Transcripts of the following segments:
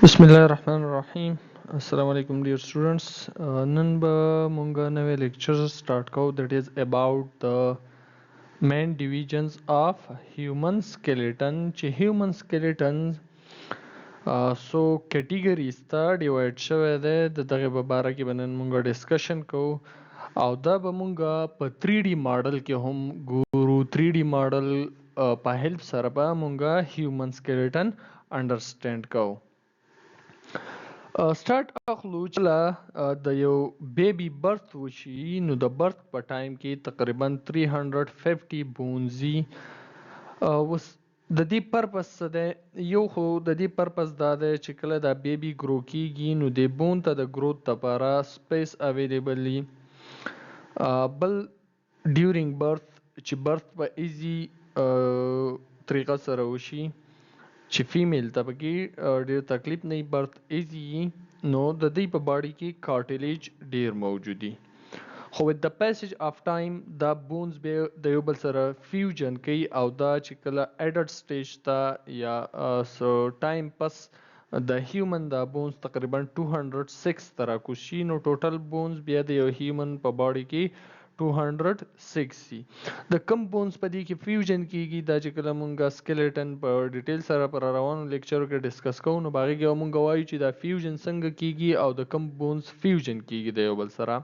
Bismillahirrahmanirrahim. Assalamu alaikum dear students. Nan ba munga nave lecture start ko that is about the main divisions of human skeleton. Che human skeleton so categories ta divide شوی دی د دغه په باره کې به نن مونږ ډسکشن کوو او دا به مونږ په 3D ماډل کې هم ګورو 3D ماډل په هیلپ سره به مونږ هیومن سکeleton انډرسټینډ کوو. سٹارټ اخلو چې د یو بیبي برث وشي نو د برث په ټایم کې تقریبا 350 بونزي وس د دې پرپس څه دی یو خو د دې پرپس دا دی چې کله دا بیبي ګرو کیږي نو د بون ته د گروث لپاره سپیس اویلیبل وي بل ډیورینګ برث چې برث په ایزي طریقه سره وشي چې فیمیل ته پکې ډېر تکلیف نه برث ایزي نو د دې په باډي کې کارټلیج ډېر موجودي خو with the passage of time دا بونز به د یو بل سره فیوژن کوي او دا چې کله اډلټ سټیج ته یا سو ټایم پس د هیومن دا بونز تقریبا 206 تر کوشي نو ټوټل بونز بیا د یو هیومن په باډي کې 260 د کم بونز په دې کې فیوژن کیږي دا چې کله مونږه سکeleton په ډیټیل سره پر روانو لیکچر کې ډسکس کوو نو باغې کې مونږ وایو چې دا فیوژن څنګه کیږي او د کم بونز فیوژن کیږي د یو بل سره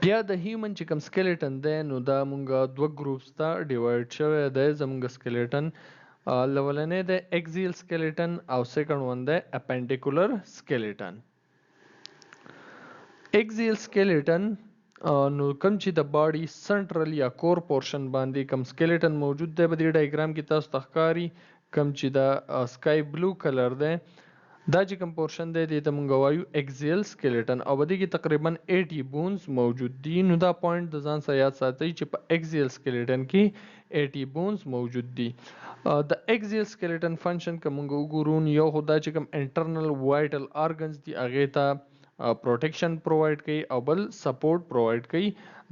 بیا د هیومن چې کم سکeleton دی نو دا مونږه دوه ګروپس ته ډیوایډ شوی دی زمونږ سکeleton لولنې د اکزیل سکeleton او سیکنډ ون د اپنډیکولر سکeleton اکزیل سکeleton نو کم چې د باډي سنټرل یا کور پورشن باندې کم سکeleton موجود دی په دې ډایګرام کې تاسو ته ښکاري کم چې د سکای بلو کلر دی دا چې کم پورشن دی دې ته مونږ وایو اکزیل سکeleton او په دې کې تقریبا 80 بونز موجود دي نو دا پوینټ د ځان سره یاد ساتئ چې په اکزیل سکeleton کې 80 بونز موجود دي د اکزیل سکeleton فنکشن که مونږ وګورو یو خو دا چې کم انټرنل وایټل ارګنز دي هغې ته پروټیکشن پرووایډ کوي او بل سپورټ پرووایډ کوي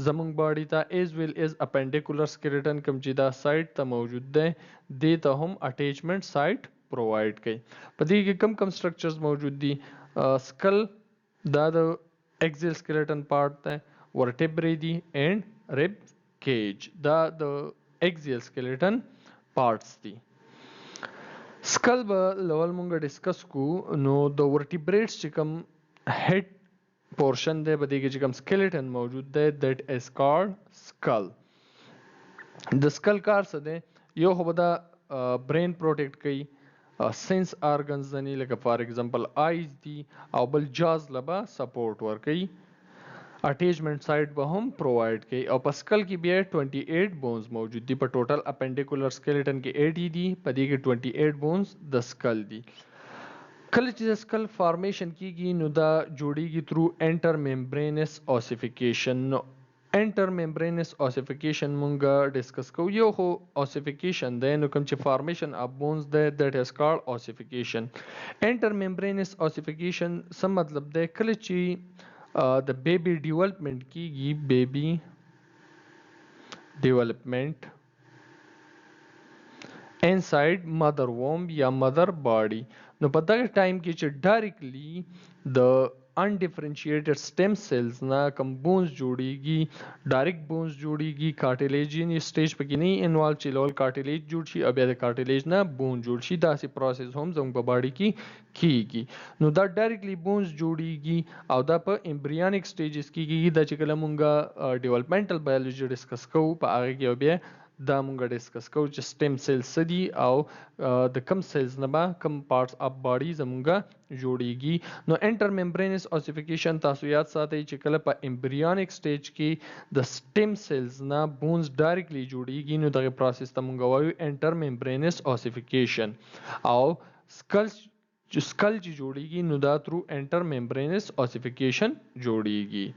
زمونږ باډي ته ایز ویل ایز اپنډیکولر سکeleton کوم چې دا سایډ ته موجود دی دې ته هم اټیچمنټ سایټ پرووایډ کوي په دې کې کم کم سټرکچرز موجود دي سکل دا د اکزیل سکeleton پارت دی ورټیبرې دي اینډ ریب کیج دا د اکزیل سکeleton پارتس دي سکل به لول مونږ ډسکس کو نو د ورټیبریټس چې کم هیډ پورشن دی په دې کې چې کوم سکeleton موجود دی دیٹ از کالډ سکل د سکل کار څه دی یو خو به دا برین پروټیکټ کوي سینس ارګنز ځنې لکه فار ایگزامپل آیز دي او بل جاز لبا سپورټ ورکوي اټیچمنټ سایټ به هم پرووایډ کوي او په سکل کې بیا 28 بونز موجود دي په ټوټل اپنډیکولر سکeleton کې 80 دي په دې کې 28 بونز د سکل دي کله چې د سکل فارمیشن کیږي نو دا جوړیږي تھرو انټر ممبرینس اوسیفیکیشن نو انټر ممبرینس اوسیفیکیشن مونږه ډسکس کوو یو خو اوسیفیکیشن دی نو کوم چې فارمیشن اف بونز دی دیٹ از کالډ اوسیفیکیشن انټر ممبرینس اوسیفیکیشن څه مطلب دی کله چې د بیبي ډیولپمنٹ کیږي بیبي ډیولپمنٹ inside mother womb یا mother body نو په دغه ټایم کې چې ډایرکټلی د unDifferentiated stem cells نه کوم بونز جوړیږي ډایرکټ بونز جوړیږي کارټلیجین سټیج پکې نه انوالو چې لول کارټلیج جوړ شي او بیا د کارټلیج نه بون جوړ شي داسې پروسس هم زموږ په باډي کې کیږي نو دا ډایرکټلی بونز جوړیږي او دا په امبریونیک سټیجز کې کیږي دا چې کله مونږه ډیولپمنټل بایولوژي ډسکس کوو په هغه کې بیا دا مونږ ډسکس کوو چې سټیم سیلز څه دي او د کم سیلز نه به کم پارټس اف باډي زمونږه جوړیږي نو انټر ممبرینس اوسیفیکیشن تاسو یاد ساتئ چې کله په امبریونیک سټیج کې د سټیم سیلز نه بونز ډایرکټلی جوړیږي نو دغه پروسس ته مونږ وایو انټر ممبرینس اوسیفیکیشن او سکل چې جوړیږي نو دا تھرو انټر ممبرینس اوسیفیکیشن جوړیږي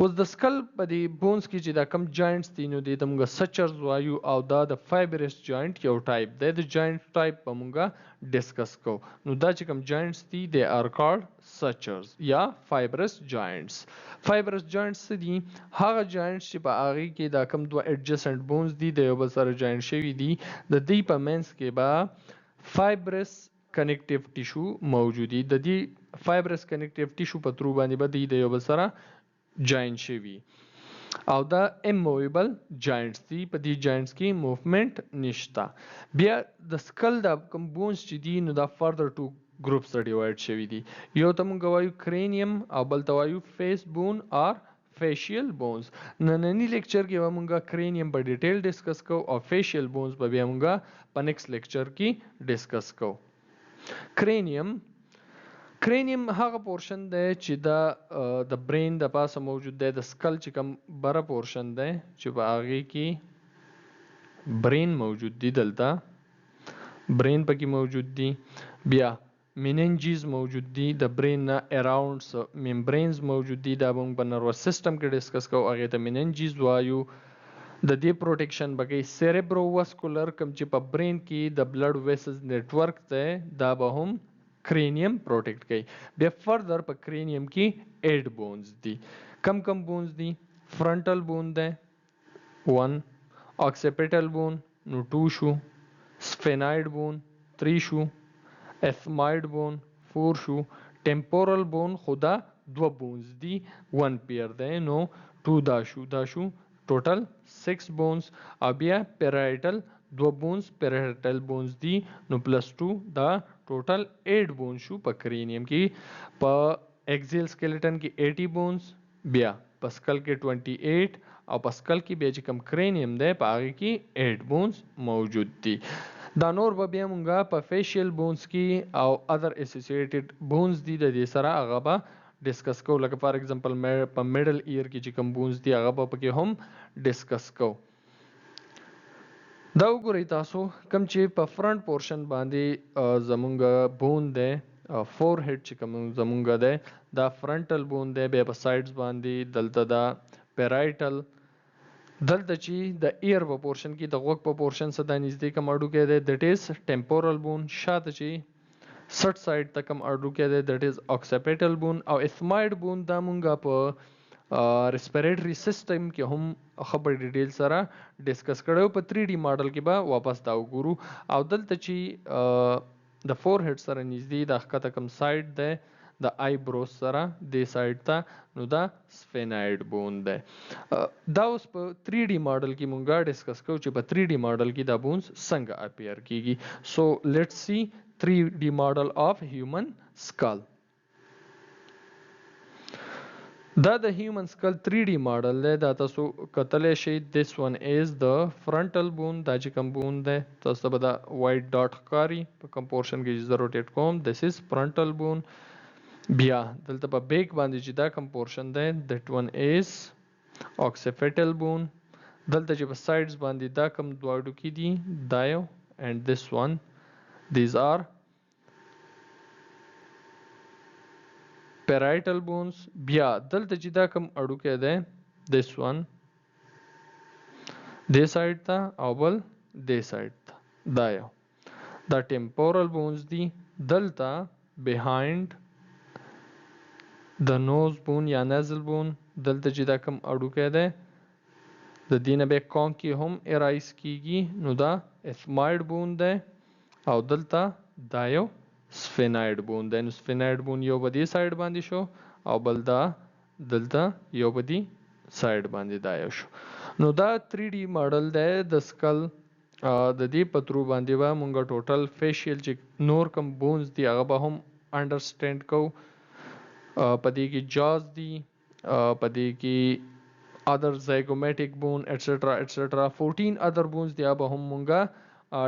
اوس د سکل په دې بونز کې چې دا کم جاینټس دي نو دې ته مونږ سچرز وایو او دا د فایبرس جاینټ یو ټایپ دی د جاینټ ټایپ په مونږه ډسکس کوو نو دا چې کم جاینټس دي دے آر کالډ سچرز یا فایبرس جاینټس فایبرس جاینټس څه دي هغه جاینټس چې په هغې کې دا کم دوه ایډجسنټ بونز دي د یو بل سره جاینټ شوي دي د دې په منځ کې به فایبرس کنیکټیو ټیشو موجود دي. د دې فایبرس کنیکټیو ټیشو په ترو باندې به د یو بل سره جاین شوي او دا اموویبل جاینټس دي. په دې جاینټس کې موومنت نشته. بیا د سکل د کوم بونز چې دي نو دا فردر ټو ګروپس ته ډیوایډ شوي دي. یو ته مونږ وایو کرینیم او بل ته وایو فیس بون اور فیشیل بونز. نننی لیکچر کې به مونږ کرینیم په ډیټیل ډسکس کوو او فیشیل بونز به بیا مونږ په نیکسٹ لیکچر کې ډسکس کوو. کرینیم هغه پورشن دی چې دا د برین د پاسه موجود دی. د سکل چې کوم بره پورشن دی چې په هغې کې برین موجود دی، دلته برین پکې موجود دی. بیا میننجیز موجود دي د برین نه اراوند ممبرینز موجود دي. دا موږ په نروس سیستم کې ډسکس کوو، هغې ته میننجیز وایو. د دې پروټیکشن به کوي سیریبرو واسکولر، کوم چې په برین کې د بلډ ویسلز نیټورک دی دا به هم کرینیم پروټیکټ کوي. بیا فردر په کرینیم کې 8 بونز دي. کم کم بونز دي؟ فرنټل بون دی 1، occipital بون نو 2 شو، sphenoid بون 3 شو، ethmoid بون 4 شو، temporal بون خدا 2 بونز دي 1 پیر دی نو 2 دا شو ټوټل 6 بونز. او بیا parietal 2 بونز parietal بونز دي نو پلس 2 دا ټوټل 8 بونز شو په کرینیم کې. په ایکزیل سکیلټن کې 80 بونز، بیا په سکل کې 28 او په سکل کې بیا چې کوم کرینیم دی په هغې کې 8 بونز موجود دي. دا نور به بیا مونږه په فیشیل بونز کې او ادر اسوسییټډ بونز دي د دې سره هغه به ډسکس کوو. لکه فار ایگزامپل په میډل ایر کې چې کوم بونز دي هغه به پکې هم ډسکس کوو. دا وګورئ تاسو کوم چې په فرنٹ پورشن باندې زمونږ بون دی فور هیډ چې کوم زمونږ دی دا فرنټل بون دی. بیا په سایډز باندې دلته دا پیرایټل، دلته چې د ایر په پورشن کې د غوږ په پورشن سره دا نږدې کوم اډوکی دی دیټ از ټمپورل بون. شاته چې سټ سایډ ته کوم اډوکی دی دیټ از occipital بون. او ethmoid بون دا مونږه په ریسپیریټري سیستم کې هم خبر ډیټیل سره ډسکس کړو. په 3D ماډل کې به واپس دا وګورو. او دلته چې د فور هیډ سره نږدې د ښکته کوم سایډ دی د آیبروز سره دې سایډ ته نو دا سفیناید بون دی. دا اوس په 3D ماډل کې مونږه ډسکس کوو چې په 3D ماډل کې دا بونز څنګه اپیر کیږي. سو لیټس سی 3D ماډل آف هیومن سکل. دا د هیومن سکل 3D ماډل دی. دا تاسو کتلی شئ. this one is the frontal bone. دا چې کوم بون دی تاسو ته به دا وایټ ډاټ ښکاري په کوم پورشن کې چې زه روټیټ کوم. this is frontal bone. بیا دلته په بیک باندې چې دا کوم پورشن دی that one is occipital bone. دلته چې په سایډز باندې دا کوم دوه هډوکي دي دا یو and this one these are parietal bones. بیا دلته چې دا کوم اډوکی دی this one دې سایډ ته او بل دې سایډ ته دا یو دا temporal bones دي. دلته behind the nose bone یا nasal bone دلته چې دا کوم اډوکی دی د دې نه بیا کونکي هم erase کیږي نو دا ethmoid bone دی. او دلته دا یو سفیناید بون دی. نو سفیناید بون یو په دې سایډ باندې شو او بل دا دلته یو په دې سایډ باندې دا یو شو. نو دا 3D ماډل دی د سکل. د دې په ترو باندې به مونږ ټوټل فیشیل چې نور کوم بونز دي هغه به هم انډرسټینډ کوو. په دې کې جاز دي، په دې کې ادر زایګومیټک بون ایټسټرا ایټسټرا 14 ادر بونز دي به هم مونږه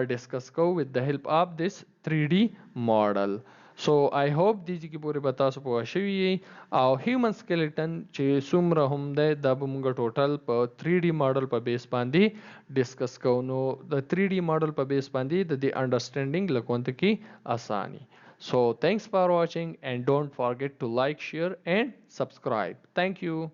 discuss کوو with the help of this 3D model. So I hope دې کې پورې به تاسو پوه شوي یې او هیومن سکیلټن چې څومره هم دی دا به مونږ ټوټل په 3D ماډل په بیس باندې ډسکس کوو. نو د 3D ماډل په بیس باندې د دې انډرسټینډینګ لکونته کې اساني. So thanks for watching and don't forget to like, share and subscribe. Thank you.